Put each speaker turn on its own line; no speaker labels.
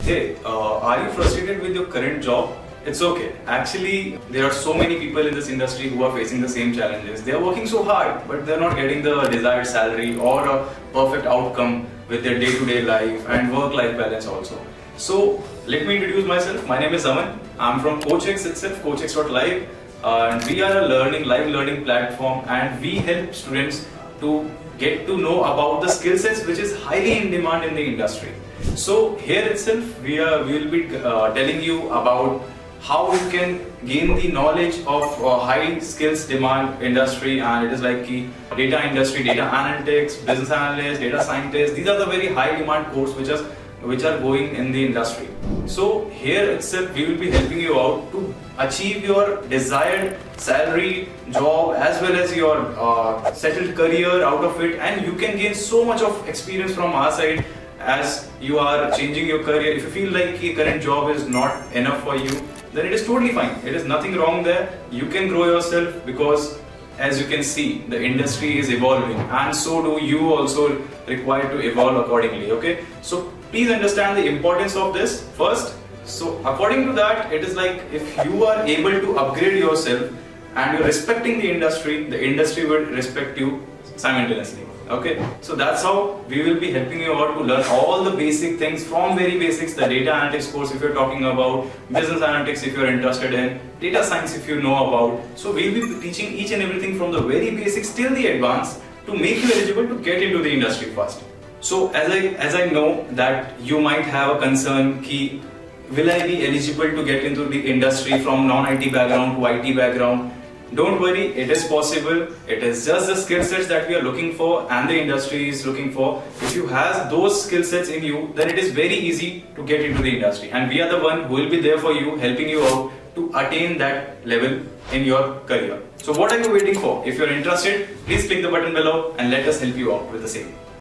Hey, are you frustrated with your current job? It's okay. Actually, there are so many people in this industry who are facing the same challenges. They are working so hard, but they're not getting the desired salary or a perfect outcome with their day-to-day life and work-life balance also. So, let me introduce myself. My name is Aman. I'm from CoachX itself, CoachX.Live. And we are a live learning platform, and we help students to get to know about the skill sets which is highly in demand in the industry. So here itself we will be telling you about how you can gain the knowledge of high skills demand industry, and it is like the data industry, data analytics, business analyst, data scientist. These are the very high demand courses which are going in the industry. So here itself we will be helping you out to achieve your desired salary, job, as well as your settled career out of it, and you can gain so much of experience from our side as you are changing your career. If you feel like your current job is not enough for you, then it is totally fine. It is nothing wrong there. You can grow yourself, because as you can see, the industry is evolving, and so do you also require to evolve accordingly. Okay, so please understand the importance of this first. So according to that, it is like if you are able to upgrade yourself and you're respecting the industry will respect you simultaneously. Okay, so that's how we will be helping you out to learn all the basic things from very basics, the data analytics course if you're talking about, business analytics if you're interested in, data science if you know about. So we'll be teaching each and everything from the very basics till the advanced to make you eligible to get into the industry fast. So as I know that you might have a concern ki, will I be eligible to get into the industry from non-IT background to IT background? Don't worry, it is possible. It is just the skill sets that we are looking for and the industry is looking for. If you have those skill sets in you, then it is very easy to get into the industry, and we are the one who will be there for you, helping you out to attain that level in your career. So what are you waiting for? If you're interested, please click the button below and let us help you out with the same.